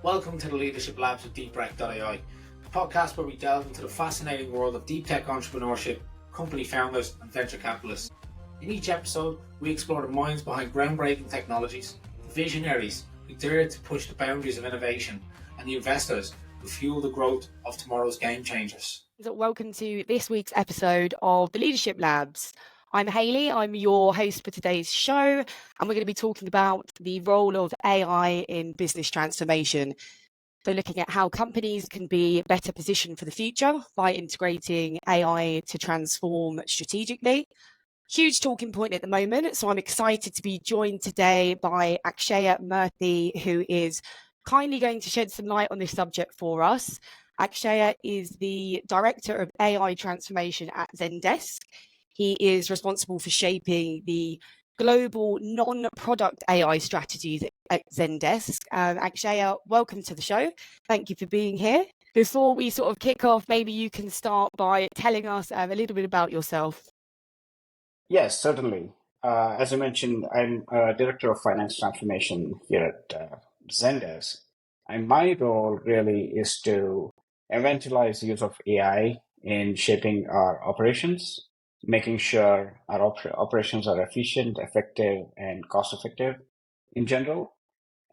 Welcome to the Leadership Labs with DeepRec.ai, a podcast where we delve into the fascinating world of deep tech entrepreneurship, company founders, and venture capitalists. In each episode, we explore the minds behind groundbreaking technologies, the visionaries who dare to push the boundaries of innovation, and the investors who fuel the growth of tomorrow's game changers. Welcome to this week's episode of the Leadership Labs. I'm Hayley, I'm your host for today's show, and we're going to be talking about the role of AI in business transformation. So looking at how companies can be better positioned for the future by integrating AI to transform strategically. Huge talking point at the moment, so I'm excited to be joined today by Akshaya Murthy, who is kindly going to shed some light on this subject for us. Akshaya is the Director of AI Transformation at Zendesk. He is responsible for shaping the global non-product AI strategies at Zendesk. Akshaya, welcome to the show. Thank you for being here. Before we sort of kick off, maybe you can start by telling us a little bit about yourself. Yes, certainly. As I mentioned, I'm Director of Finance Transformation here at Zendesk. And my role really is to evangelize the use of AI in shaping our operations, making sure our operations are efficient, effective, and cost-effective in general,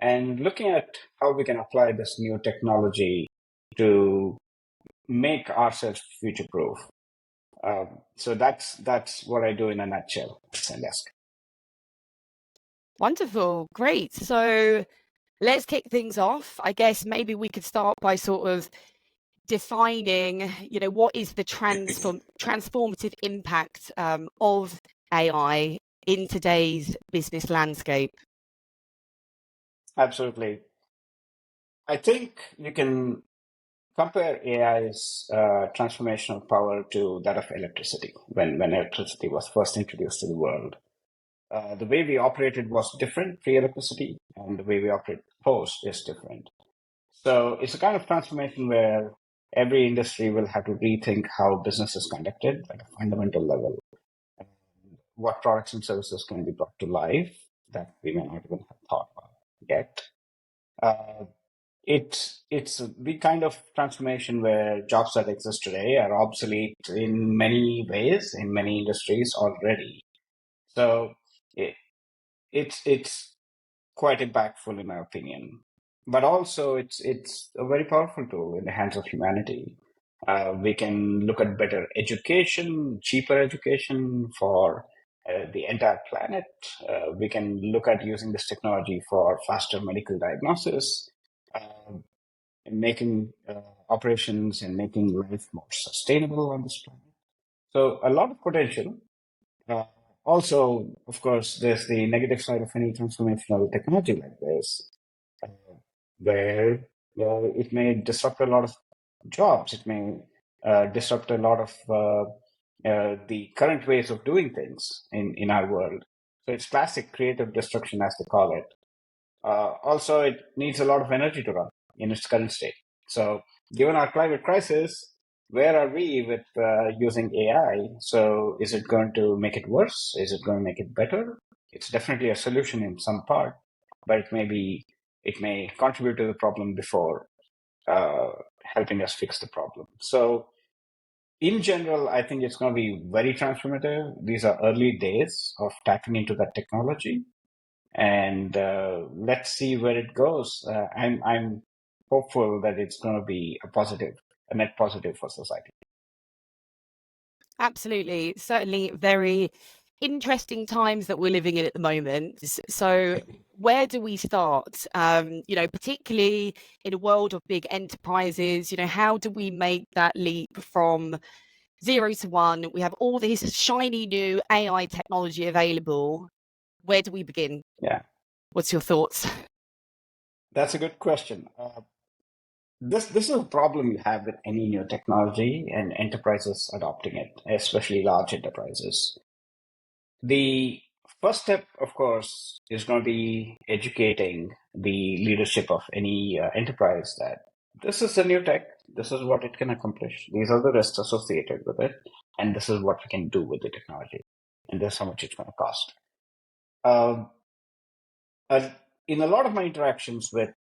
and looking at how we can apply this new technology to make ourselves future-proof. So that's what I do in a nutshell at Zendesk. Wonderful, great. So let's kick things off. I guess maybe we could start by sort of defining, what is the transformative impact of AI in today's business landscape? Absolutely. I think you can compare AI's transformational power to that of electricity when electricity was first introduced to the world. The way we operated was different pre-electricity, and the way we operate post is different. So it's a kind of transformation where every industry will have to rethink how business is conducted at a fundamental level. And what products and services can be brought to life that we may not even have thought about yet. It's the kind of transformation where jobs that exist today are obsolete in many ways, in many industries already. So it's quite impactful in my opinion. But also it's a very powerful tool in the hands of humanity. We can look at better education, cheaper education for the entire planet. We can look at using this technology for faster medical diagnosis, making operations and making life more sustainable on this planet. So a lot of potential. Also, of course, there's the negative side of any transformational technology like this, where it may disrupt a lot of jobs. It may disrupt a lot of the current ways of doing things in our world. So it's classic creative destruction, as they call it. Also, it needs a lot of energy to run in its current state. So given our climate crisis, where are we with using AI? So is it going to make it worse? Is it going to make it better? It's definitely a solution in some part, but it may contribute to the problem before helping us fix the problem. So in general, I think it's going to be very transformative. These are early days of tapping into that technology, and let's see where it goes. I'm hopeful that it's going to be a net positive for society. Absolutely. Certainly very interesting times that we're living in at the moment. So where do we start? Particularly in a world of big enterprises, how do we make that leap from 0 to 1? We have all this shiny new AI technology available. Where do we begin? Yeah. What's your thoughts? That's a good question. This is a problem you have with any new technology and enterprises adopting it, especially large enterprises. The first step, of course, is going to be educating the leadership of any enterprise that this is a new tech, this is what it can accomplish, these are the risks associated with it, and this is what we can do with the technology, and this is how much it's going to cost. In a lot of my interactions with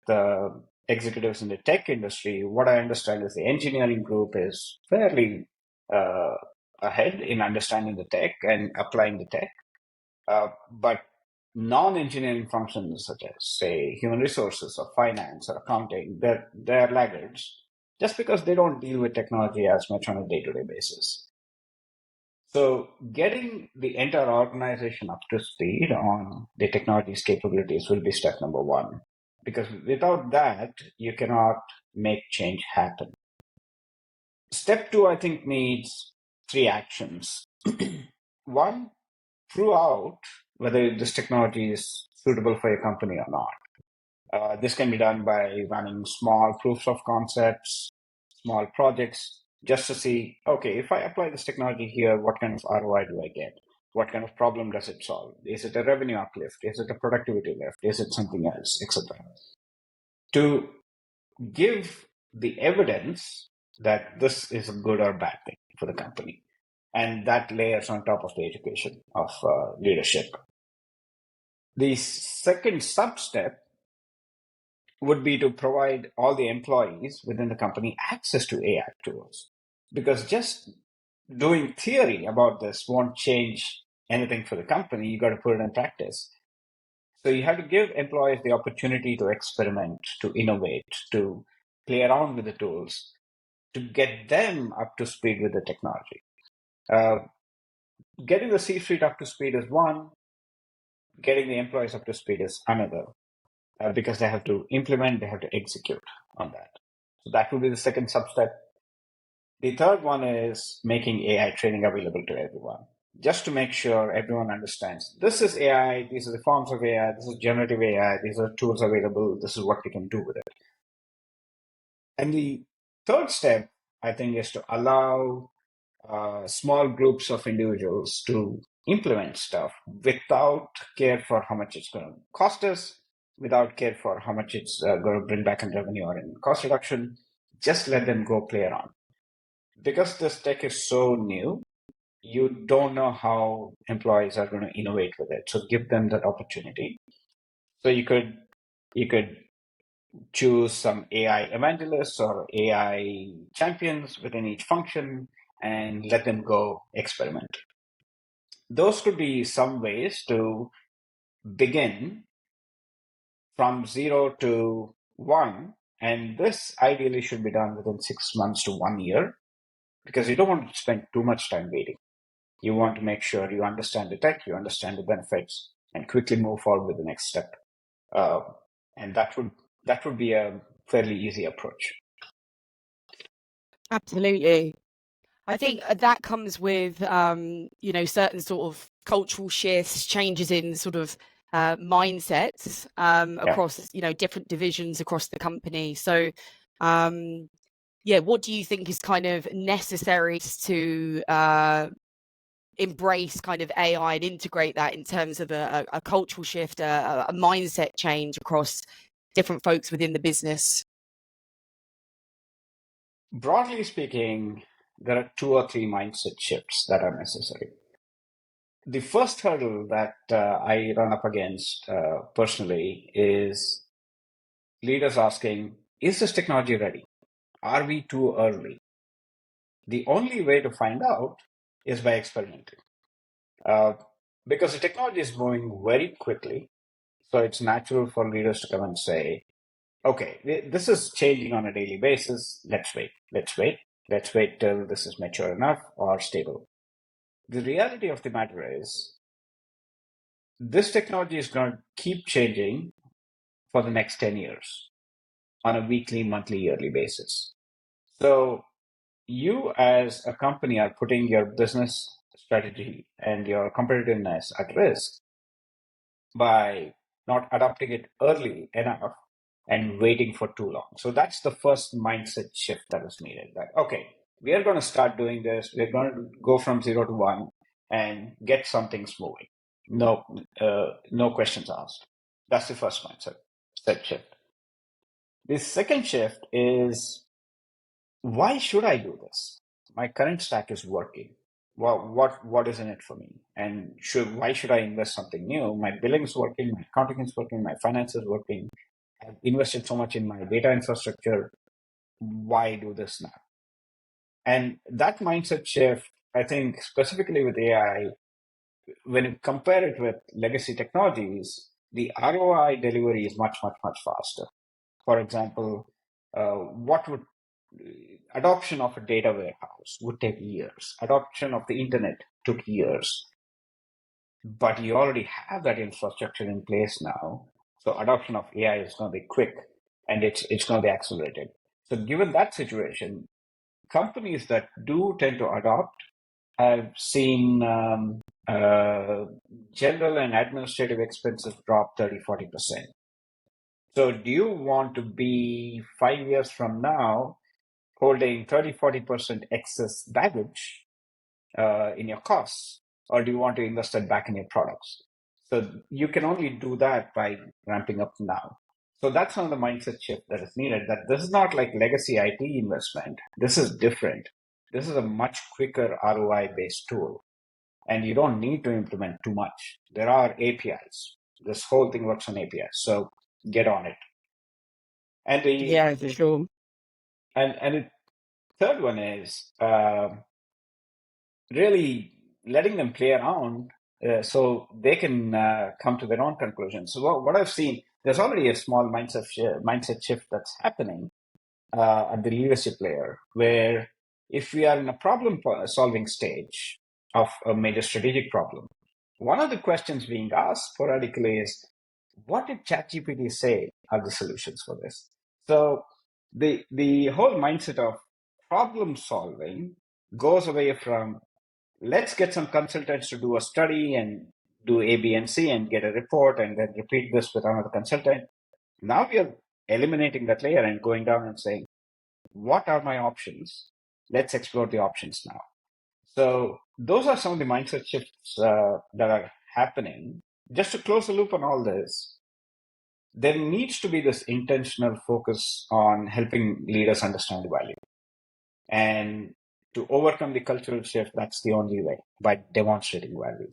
executives in the tech industry, what I understand is the engineering group is fairly uh, ahead in understanding the tech and applying the tech. But non-engineering functions such as, say, human resources or finance or accounting, they're laggards just because they don't deal with technology as much on a day-to-day basis. So getting the entire organization up to speed on the technology's capabilities will be step number one, because without that, you cannot make change happen. Step two, I think, needs three actions. One, prove out whether this technology is suitable for your company or not. This can be done by running small proofs of concepts, small projects, just to see, okay, if I apply this technology here, what kind of ROI do I get? What kind of problem does it solve? Is it a revenue uplift? Is it a productivity lift? Is it something else, etc.? To give the evidence that this is a good or bad thing for the company. And that layers on top of the education of leadership. The second sub-step would be to provide all the employees within the company access to AI tools. Because just doing theory about this won't change anything for the company. You got to put it in practice. So you have to give employees the opportunity to experiment, to innovate, to play around with the tools, to get them up to speed with the technology. Getting the C-suite up to speed is one, getting the employees up to speed is another, because they have to implement, they have to execute on that. So that would be the second sub-step. The third one is making AI training available to everyone, just to make sure everyone understands this is AI, these are the forms of AI, this is generative AI, these are tools available, this is what we can do with it. And the third step, I think, is to allow small groups of individuals to implement stuff without care for how much it's going to cost us, without care for how much it's going to bring back in revenue or in cost reduction. Just let them go play around. Because this tech is so new, you don't know how employees are going to innovate with it. So give them that opportunity. So you could choose some AI evangelists or AI champions within each function and let them go experiment. Those could be some ways to begin from 0 to 1. And this ideally should be done within 6 months to 1 year, because you don't want to spend too much time waiting. You want to make sure you understand the tech, you understand the benefits, and quickly move forward with the next step. And that would be a fairly easy approach. Absolutely. I think that comes with, certain sort of cultural shifts, changes in sort of mindsets across, different divisions across the company. So, what do you think is kind of necessary to embrace kind of AI and integrate that in terms of a cultural shift, a mindset change across different folks within the business? Broadly speaking, there are 2 or 3 mindset shifts that are necessary. The first hurdle that I run up against personally is leaders asking, is this technology ready? Are we too early? The only way to find out is by experimenting. Because the technology is moving very quickly, so it's natural for leaders to come and say, okay, this is changing on a daily basis. Let's wait till this is mature enough or stable. The reality of the matter is, this technology is going to keep changing for the next 10 years on a weekly, monthly, yearly basis. So you as a company are putting your business strategy and your competitiveness at risk by not adopting it early enough and waiting for too long. So that's the first mindset shift that is needed. That, okay, we are going to start doing this. We're going to go from 0 to 1 and get some things moving. No questions asked. That's the first mindset shift. The second shift is, why should I do this? My current stack is working. What is in it for me? And why should I invest something new? My billing is working, my accounting is working, my finance is working. I've invested so much in my data infrastructure. Why do this now? And that mindset shift, I think, specifically with AI, when you compare it with legacy technologies, the ROI delivery is much, much, much faster. For example, what would adoption of a data warehouse would take years. Adoption of the internet took years, but you already have that infrastructure in place now. So adoption of AI is going to be quick, and it's going to be accelerated. So given that situation, companies that do tend to adopt have seen general and administrative expenses drop 30-40%. So do you want to be 5 years from now holding 30-40% excess baggage in your costs, or do you want to invest it back in your products? So you can only do that by ramping up now. So that's one of the mindset shift that is needed, that this is not like legacy IT investment. This is different. This is a much quicker ROI based tool, and you don't need to implement too much. There are APIs. This whole thing works on APIs. So get on it. And Yeah, for sure. And the third one is really letting them play around so they can come to their own conclusions. So what I've seen, there's already a small mindset shift that's happening at the leadership layer, where if we are in a problem solving stage of a major strategic problem, one of the questions being asked sporadically is, what did ChatGPT say are the solutions for this? So the whole mindset of problem solving goes away from, let's get some consultants to do a study and do A, B, and C and get a report and then repeat this with another consultant. Now we are eliminating that layer and going down and saying, what are my options? Let's explore the options now. So those are some of the mindset shifts that are happening. Just to close the loop on all this, there needs to be this intentional focus on helping leaders understand the value. And to overcome the cultural shift, that's the only way, by demonstrating value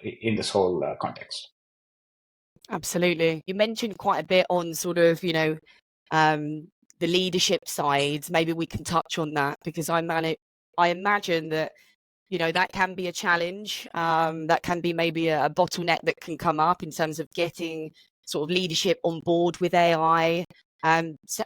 in this whole context. Absolutely. You mentioned quite a bit on sort of, the leadership side. Maybe we can touch on that, because I imagine that, that can be a challenge. That can be maybe a bottleneck that can come up in terms of getting sort of leadership on board with AI. So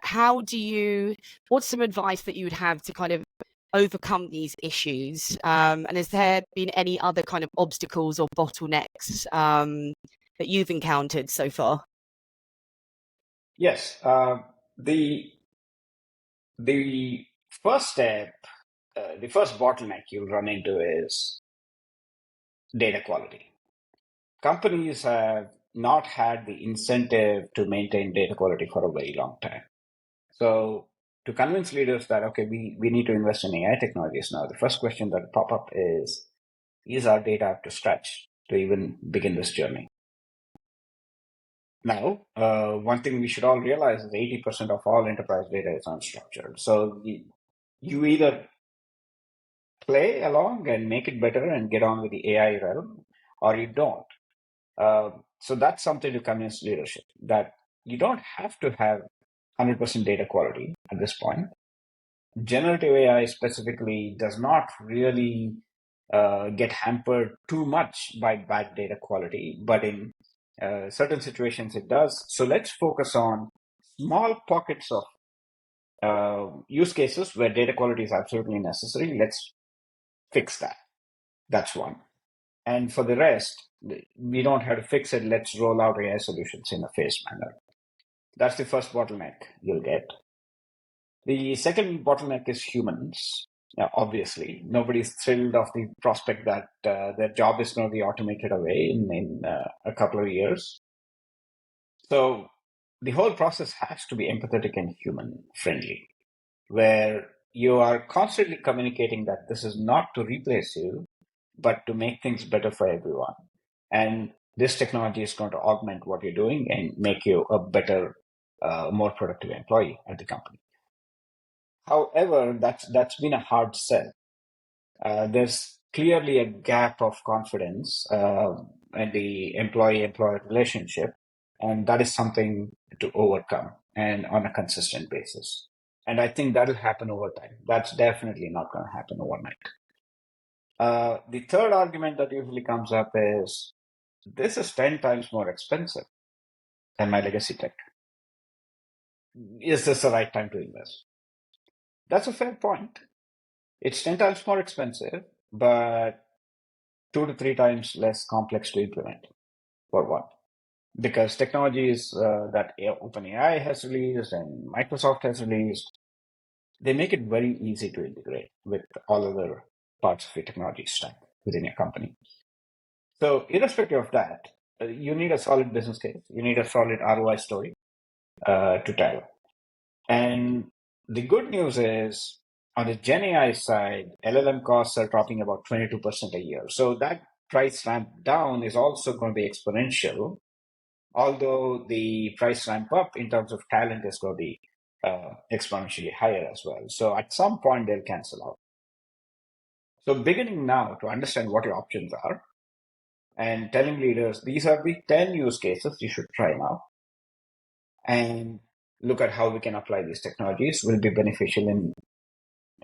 what's some advice that you would have to kind of overcome these issues? And has there been any other kind of obstacles or bottlenecks that you've encountered so far? Yes. The first step, the first bottleneck you'll run into is data quality. Companies have not had the incentive to maintain data quality for a very long time. So to convince leaders that, okay, we need to invest in AI technologies now, the first question that will pop up is our data up to scratch to even begin this journey? Now, one thing we should all realize is 80% of all enterprise data is unstructured. So you either play along and make it better and get on with the AI realm, or you don't. So that's something to convince leadership, that you don't have to have 100% data quality at this point. Generative AI specifically does not really get hampered too much by bad data quality, but in certain situations it does. So let's focus on small pockets of use cases where data quality is absolutely necessary. Let's fix that. That's one. And for the rest, we don't have to fix it. Let's roll out AI solutions in a phased manner. That's the first bottleneck you'll get. The second bottleneck is humans. Obviously, nobody's thrilled of the prospect that their job is going to be automated away in a couple of years. So the whole process has to be empathetic and human friendly, where you are constantly communicating that this is not to replace you, but to make things better for everyone. And this technology is going to augment what you're doing and make you a better, more productive employee at the company. However, that's been a hard sell. There's clearly a gap of confidence in the employee-employer relationship And that is something to overcome and on a consistent basis. And I think that'll happen over time. That's definitely not going to happen overnight. The third argument that usually comes up is this is 10 times more expensive than my legacy tech. Is this the right time to invest? That's a fair point. It's 10 times more expensive, but 2 to 3 times less complex to implement. For what? Because technologies that OpenAI has released and Microsoft has released, they make it very easy to integrate with all other parts of your technology stack within your company. So irrespective of that, you need a solid business case. You need a solid ROI story to tell. And the good news is on the Gen AI side, LLM costs are dropping about 22% a year. So that price ramp down is also going to be exponential, although the price ramp up in terms of talent is going to be exponentially higher as well. So at some point, they'll cancel out. So beginning now to understand what your options are and telling leaders, these are the 10 use cases you should try now, and look at how we can apply these technologies will be beneficial in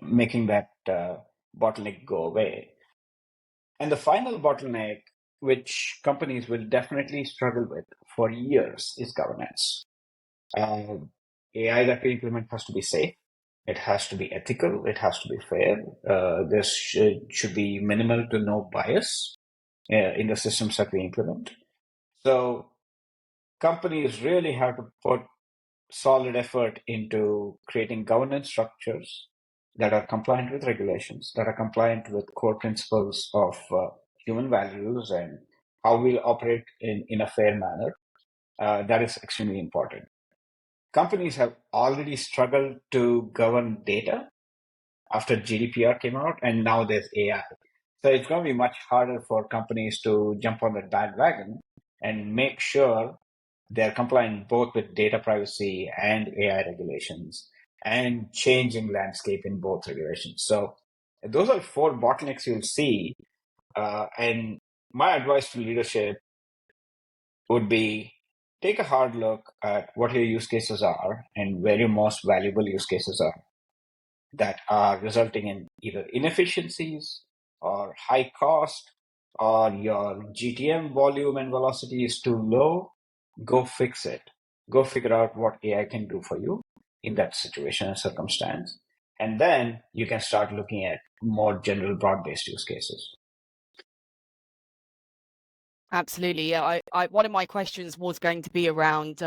making that bottleneck go away. And the final bottleneck, which companies will definitely struggle with for years, is governance. AI that we implement has to be safe. It has to be ethical. It has to be fair. There should be minimal to no bias in the systems that we implement. So companies really have to put solid effort into creating governance structures that are compliant with regulations, that are compliant with core principles of human values and how we operate in a fair manner. That is extremely important. Companies have already struggled to govern data after GDPR came out, and now there's AI. So it's going to be much harder for companies to jump on that bandwagon and make sure they're compliant both with data privacy and AI regulations and changing landscape in both regulations. So those are 4 bottlenecks you'll see. And my advice to leadership would be take a hard look at what your use cases are and where your most valuable use cases are that are resulting in either inefficiencies or high cost, or your GTM volume and velocity is too low. Go fix it. Go figure out what AI can do for you in that situation and circumstance. And then you can start looking at more general broad-based use cases. Absolutely. Yeah. One of my questions was going to be around,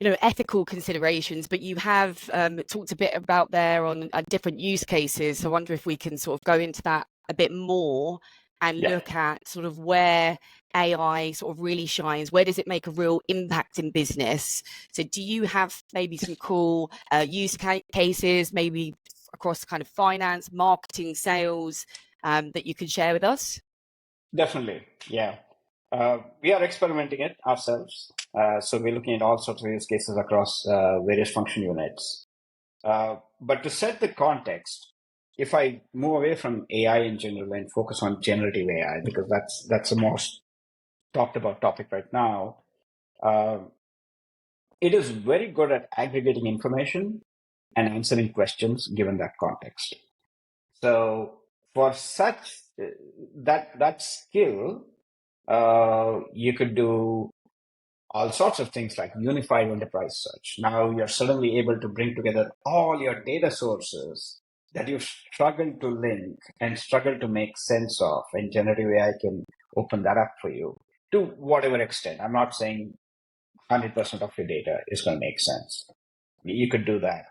ethical considerations, but you have talked a bit about there on different use cases. So I wonder if we can sort of go into that a bit more and look at sort of where AI sort of really shines. Where does it make a real impact in business? So do you have maybe some cool use cases, maybe across kind of finance, marketing, sales, that you can share with us? Definitely, yeah. We are experimenting it ourselves. So we're looking at all sorts of use cases across various function units. But to set the context, if I move away from AI in general and focus on generative AI, because that's the most talked about topic right now, it is very good at aggregating information and answering questions given that context. So for such that skill, you could do all sorts of things like unified enterprise search. Now you're suddenly able to bring together all your data sources that you've struggled to link and struggled to make sense of, and generative AI can open that up for you to whatever extent. I'm not saying 100% of your data is going to make sense. You could do that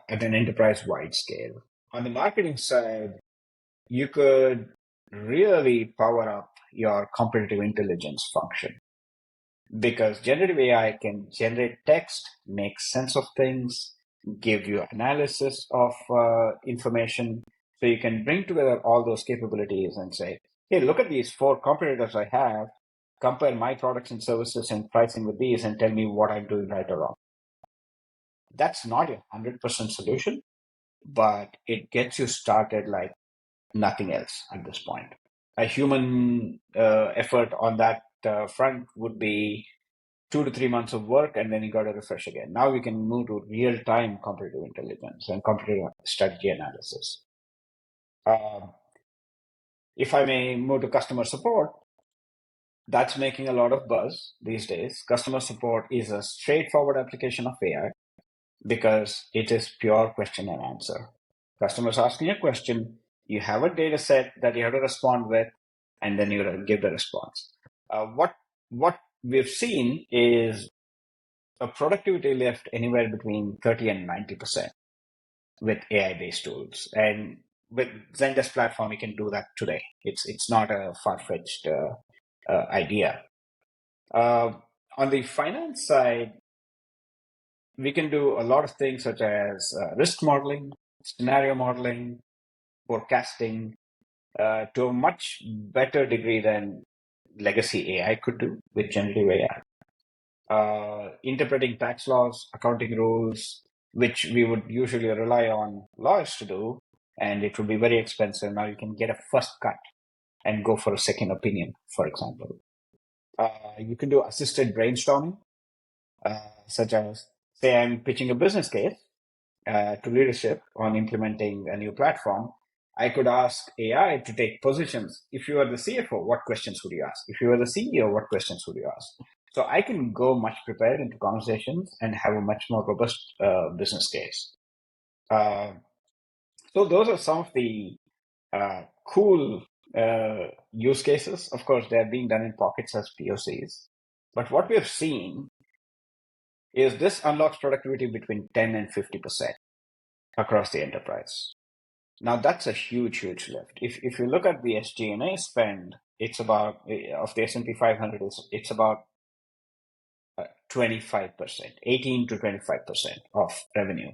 at an enterprise-wide scale. On the marketing side, you could really power up your competitive intelligence function, because generative AI can generate text, make sense of things, give you analysis of information. So you can bring together all those capabilities and say, hey, look at these 4 competitors I have, compare my products and services and pricing with these, and tell me what I'm doing right or wrong. That's not a 100% solution, but it gets you started like nothing else at this point. A human effort on that front would be 2 to 3 months of work, and then you got to refresh again. Now we can move to real-time competitive intelligence and competitive strategy analysis. If I may move to customer support, that's making a lot of buzz these days. Customer support is a straightforward application of AI because it is pure question and answer. Customers asking a question, you have a data set that you have to respond with, and then you give the response. What we've seen is a productivity lift anywhere between 30 and 90% with AI-based tools. And with Zendesk platform, you can do that today. It's not a far-fetched idea. On the finance side, we can do a lot of things such as risk modeling, scenario modeling, forecasting, to a much better degree than legacy AI could do with generative AI. Interpreting tax laws, accounting rules, which we would usually rely on lawyers to do, and it would be very expensive. Now you can get a first cut and go for a second opinion, for example. You can do assisted brainstorming, such as, say, I'm pitching a business case to leadership on implementing a new platform. I could ask AI to take positions. If you are the CFO, what questions would you ask? If you are the CEO, what questions would you ask? So I can go much prepared into conversations and have a much more robust business case. So those are some of the cool use cases. Of course, they are being done in pockets as POCs. But what we have seen is this unlocks productivity between 10 and 50% across the enterprise. Now, that's a huge lift. If you look at the SG&A spend, it's about, of the S&P 500, it's about 25%, 18 to 25% of revenue.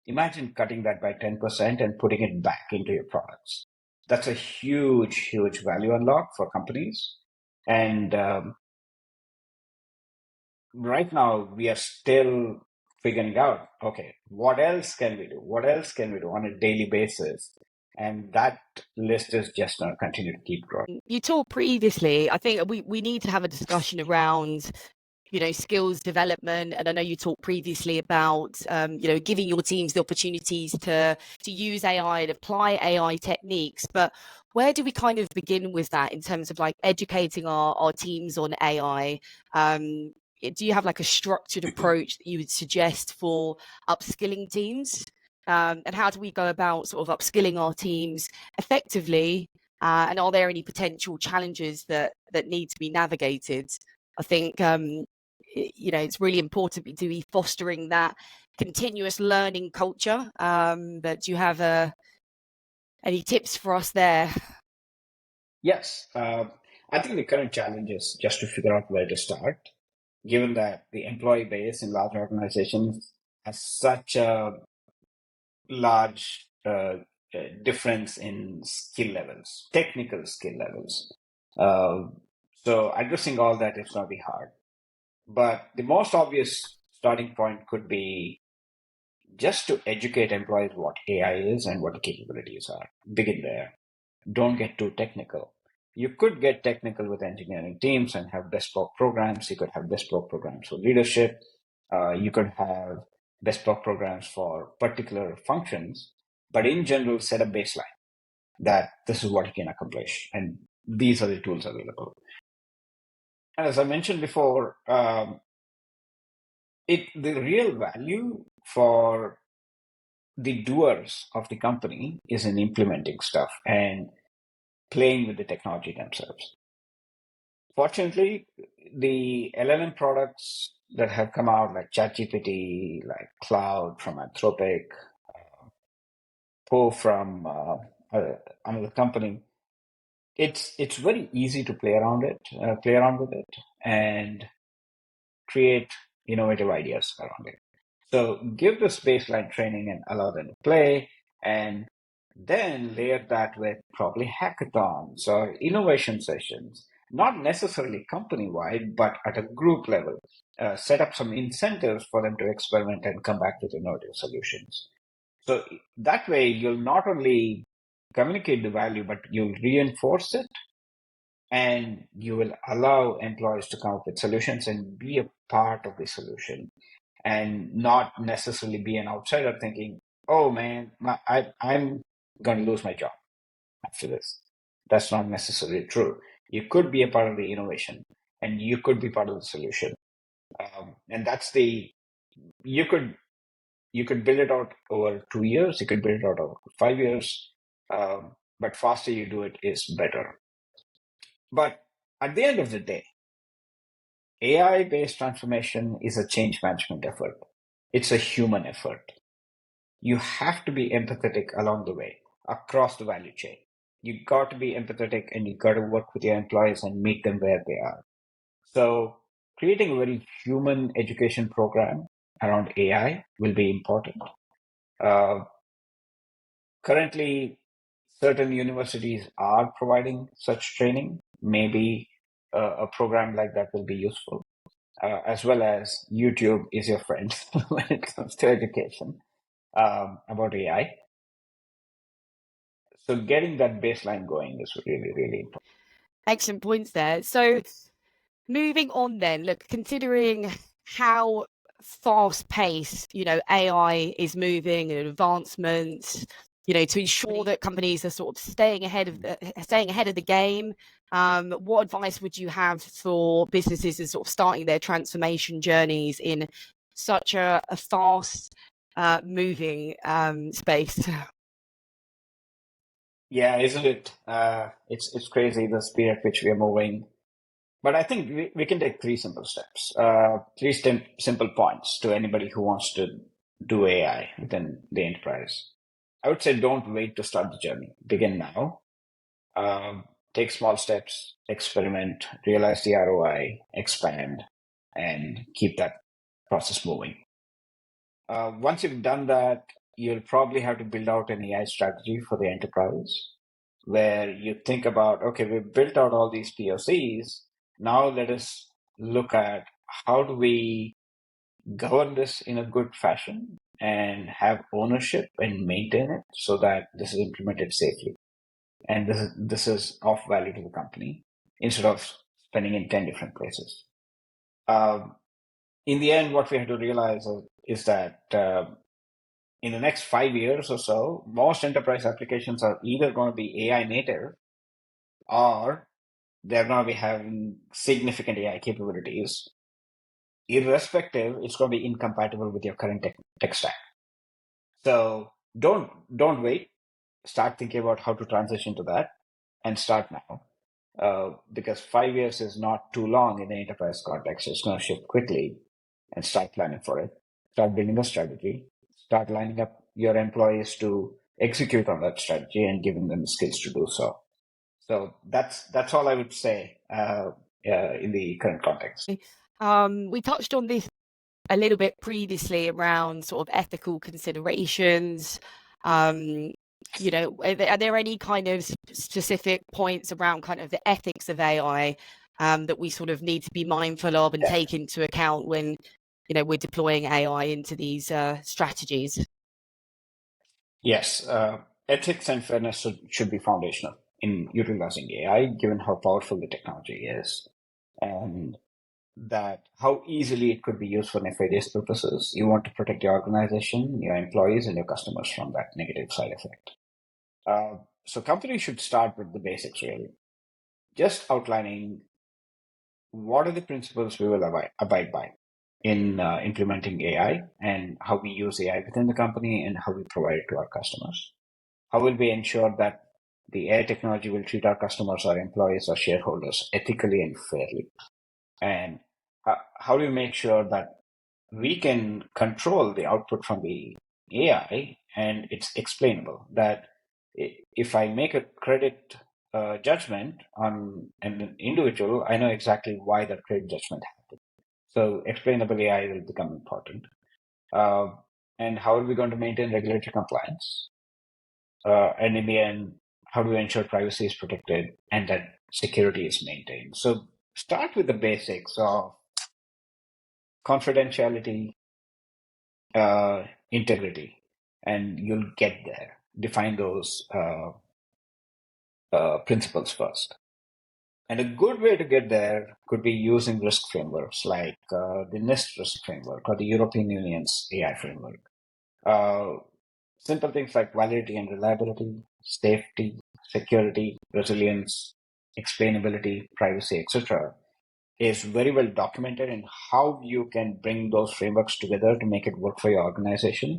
Imagine cutting that by 10% and putting it back into your products. That's a huge value unlock for companies. And right now, we are still figuring out, okay, what else can we do? What else can we do on a daily basis? And that list is just going to continue to keep growing. You talked previously, I think we need to have a discussion around, skills development. And I know you talked previously about, giving your teams the opportunities to use AI and apply AI techniques. But where do we kind of begin with that in terms of like educating our teams on AI? Do you have like a structured approach that you would suggest for upskilling teams? And how do we go about sort of upskilling our teams effectively? And are there any potential challenges that need to be navigated? I think, it's really important to be fostering that continuous learning culture. But do you have any tips for us there? Yes. I think the current challenge is just to figure out where to start, given that the employee base in large organizations has such a large difference in skill levels, technical skill levels. So addressing all that is going to be hard. But the most obvious starting point could be just to educate employees what AI is and what the capabilities are. Begin there. Don't get too technical. You could get technical with engineering teams and have bespoke programs. You could have bespoke programs for leadership. You could have bespoke programs for particular functions. But in general, set a baseline that this is what you can accomplish. And these are the tools available. And as I mentioned before, the real value for the doers of the company is in implementing stuff and playing with the technology themselves. Fortunately, the LLM products that have come out, like ChatGPT, like Cloud from Anthropic, Poe from another company, it's very easy to play around with it, and create innovative ideas around it. So give this baseline training and allow them to play, and then layer that with probably hackathons or innovation sessions, not necessarily company-wide, but at a group level. Set up some incentives for them to experiment and come back with innovative solutions. So that way, you'll not only communicate the value, but you'll reinforce it and you will allow employees to come up with solutions and be a part of the solution and not necessarily be an outsider thinking, oh man, I'm going to lose my job after this. That's not necessarily true. You could be a part of the innovation and you could be part of the solution. And that's you could build it out over 2 years, you could build it out over 5 years, but faster you do it is better. But at the end of the day, AI-based transformation is a change management effort. It's a human effort. You have to be empathetic along the way, across the value chain. You got to be empathetic and you got to work with your employees and meet them where they are. So creating a very human education program around AI will be important. Currently, certain universities are providing such training. Maybe a program like that will be useful, as well as YouTube is your friend when it comes to education about AI. So getting that baseline going is really, really important. Excellent points there. So moving on then, look, considering how fast paced, AI is moving and advancements, to ensure that companies are sort of staying ahead of the game. What advice would you have for businesses as sort of starting their transformation journeys in such a fast moving space? Yeah, isn't it? It's crazy the speed at which we are moving. But I think we can take three simple steps, simple points to anybody who wants to do AI within the enterprise. I would say don't wait to start the journey. Begin now. Take small steps, experiment, realize the ROI, expand, and keep that process moving. Once you've done that, you'll probably have to build out an AI strategy for the enterprise where you think about, okay, we've built out all these POCs. Now let us look at how do we govern this in a good fashion and have ownership and maintain it so that this is implemented safely. And this is of value to the company instead of spending in 10 different places. In the end, what we have to realize is that in the next 5 years or so, most enterprise applications are either going to be AI native or they're going to be having significant AI capabilities. Irrespective, it's going to be incompatible with your current tech stack. So don't wait. Start thinking about how to transition to that and start now. Because 5 years is not too long in the enterprise context. It's going to shift quickly and start planning for it. Start building a strategy. Start lining up your employees to execute on that strategy and giving them the skills to do so. So that's all I would say in the current context. We touched on this a little bit previously around sort of ethical considerations. Are there any kind of specific points around kind of the ethics of AI that we sort of need to be mindful of and take into account when, we're deploying AI into these strategies? Yes, ethics and fairness should be foundational in utilizing AI, given how powerful the technology is, and that how easily it could be used for nefarious purposes. You want to protect your organization, your employees, and your customers from that negative side effect. So companies should start with the basics, really. Just outlining what are the principles we will abide by in implementing AI and how we use AI within the company and how we provide it to our customers. How will we ensure that the AI technology will treat our customers, our employees, our shareholders ethically and fairly? And how do we make sure that we can control the output from the AI and it's explainable? That if I make a credit judgment on an individual, I know exactly why that credit judgment happened. So explainable AI will become important. And how are we going to maintain regulatory compliance? And in the end, how do we ensure privacy is protected and that security is maintained? So start with the basics of confidentiality, integrity, and you'll get there. Define those principles first. And a good way to get there could be using risk frameworks like the NIST risk framework or the European Union's AI framework. Uh, Simple things like validity and reliability, safety, security, resilience, explainability, privacy, etc., is very well documented in how you can bring those frameworks together to make it work for your organization.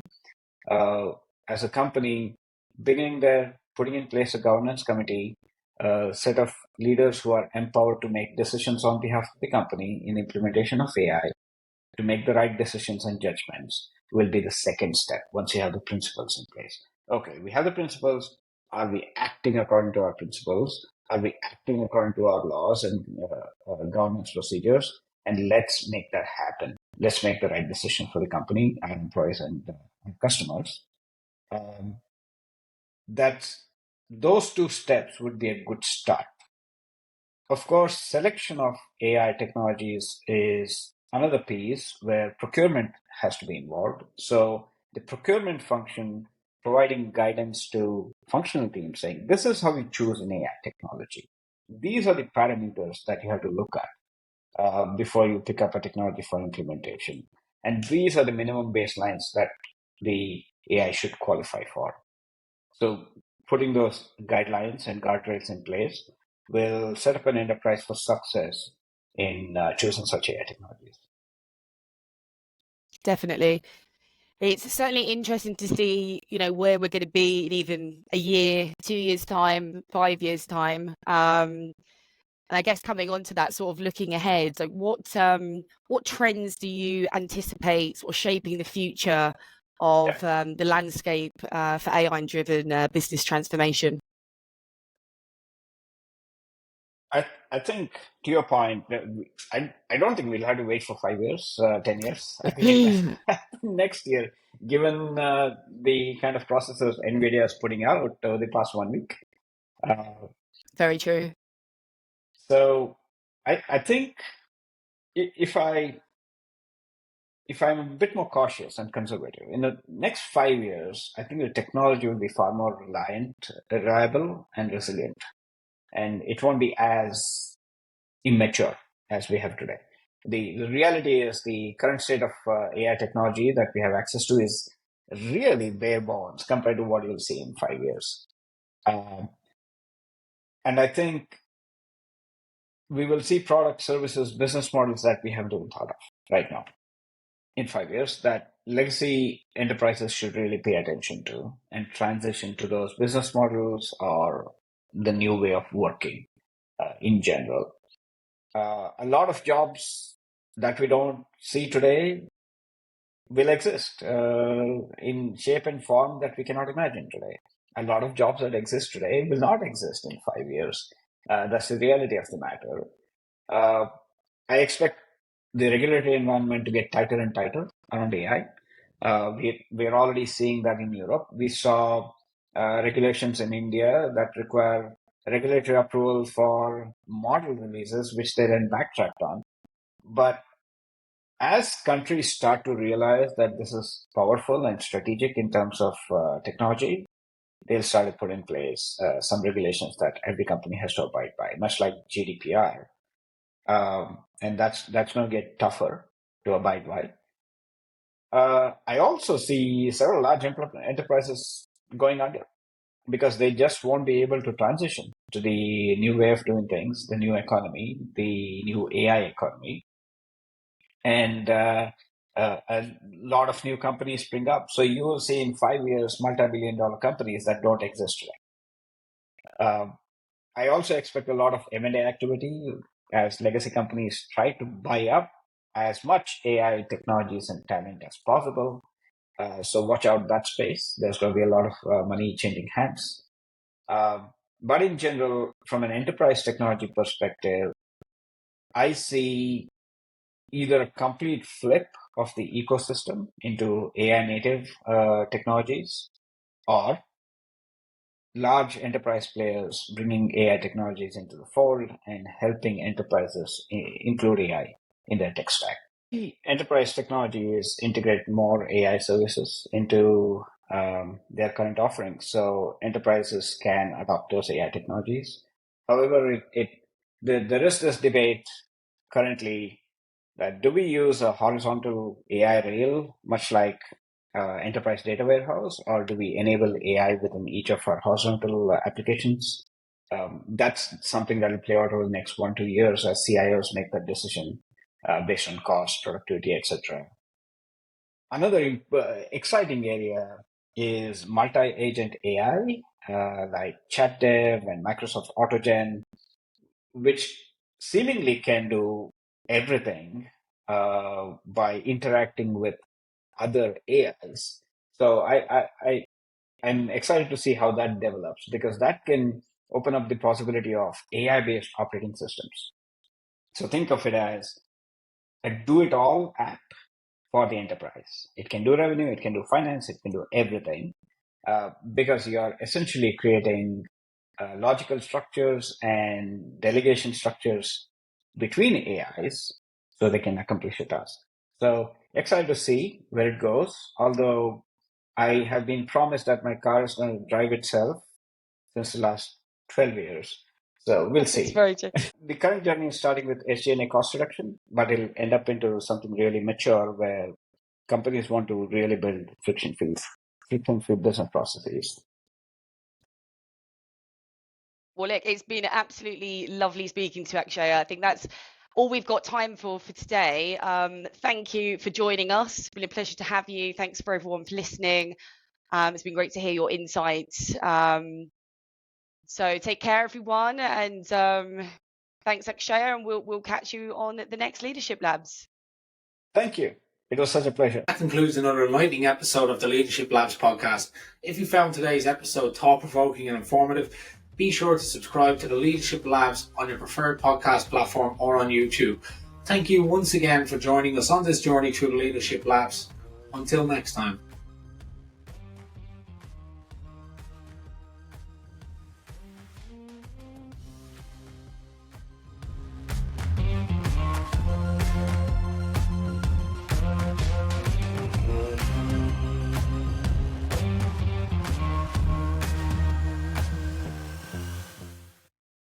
Uh, as a company, beginning there, putting in place a governance committee, a set of leaders who are empowered to make decisions on behalf of the company in implementation of AI to make the right decisions and judgments will be the second step once you have the principles in place. Okay, we have the principles. Are we acting according to our principles? Are we acting according to our laws and governance procedures? And let's make that happen. Let's make the right decision for the company, our employees, and customers. Um, that's those two steps would be a good start. Of course, selection of AI technologies is another piece where procurement has to be involved. So the procurement function providing guidance to functional teams saying, this is how we choose an AI technology. These are the parameters that you have to look at before you pick up a technology for implementation. And these are the minimum baselines that the AI should qualify for. So putting those guidelines and guardrails in place will set up an enterprise for success in choosing such AI technologies. Definitely. It's certainly interesting to see, where we're going to be in even a year, 2 years' time, 5 years' time. And I guess coming on to that, sort of looking ahead, like what trends do you anticipate sort of shaping the future of the landscape for AI-driven business transformation? I think, to your point, I don't think we'll have to wait for 5 years, 10 years. I think it will happen next year, given the kind of processors NVIDIA is putting out over the past 1 week. Very true. So I think if I'm a bit more cautious and conservative, in the next 5 years, I think the technology will be far more reliable, and resilient, and it won't be as immature as we have today. The reality is the current state of AI technology that we have access to is really bare bones compared to what you'll see in 5 years. And I think we will see product, services, business models that we haven't even thought of right now in 5 years that legacy enterprises should really pay attention to and transition to those business models or the new way of working in general. A lot of jobs that we don't see today will exist in shape and form that we cannot imagine today. A lot of jobs that exist today will not exist in 5 years. That's the reality of the matter. I expect the regulatory environment to get tighter and tighter around AI. We're already seeing that in Europe. We saw regulations in India that require regulatory approval for model releases, which they then backtracked on. But as countries start to realize that this is powerful and strategic in terms of technology, they'll start to put in place some regulations that every company has to abide by, much like GDPR. And that's going to get tougher to abide by. I also see several large enterprises going under because they just won't be able to transition to the new way of doing things, the new economy, the new AI economy. And a lot of new companies spring up. So you will see in 5 years, multi-billion-dollar companies that don't exist today. I also expect a lot of M&A activity as legacy companies try to buy up as much AI technologies and talent as possible. So watch out that space. There's going to be a lot of money changing hands. But in general, from an enterprise technology perspective, I see either a complete flip of the ecosystem into AI native technologies, or large enterprise players bringing AI technologies into the fold and helping enterprises include AI in their tech stack. Enterprise technologies integrate more AI services into their current offerings, so enterprises can adopt those AI technologies. However, it there is this debate currently that do we use a horizontal AI rail, much like enterprise data warehouse, or do we enable AI within each of our horizontal applications? That's something that will play out over the next 1-2 years as CIOs make that decision based on cost, productivity, etc. Another exciting area is multi-agent AI, like ChatDev and Microsoft AutoGen, which seemingly can do everything by interacting with other AIs. So I'm excited to see how that develops, because that can open up the possibility of AI-based operating systems. So think of it as a do-it-all app for the enterprise. It can do revenue, it can do finance, it can do everything, because you're essentially creating logical structures and delegation structures between AIs so they can accomplish a task. So excited to see where it goes, although I have been promised that my car is going to drive itself since the last 12 years. So we'll see. It's very true. The current journey is starting with SG&A cost reduction, but it'll end up into something really mature where companies want to really build friction-free business processes. Well, look, it's been absolutely lovely speaking to Akshaya. I think that's all we've got time for today. Thank you for joining us. It's been a pleasure to have you. Thanks for everyone for listening. It's been great to hear your insights. So take care, everyone, and thanks, Akshaya, and we'll catch you on the next Leadership Labs. Thank you. It was such a pleasure. That concludes another enlightening episode of the Leadership Labs podcast. If you found today's episode thought-provoking and informative, be sure to subscribe to the Leadership Labs on your preferred podcast platform or on YouTube. Thank you once again for joining us on this journey through the Leadership Labs. Until next time.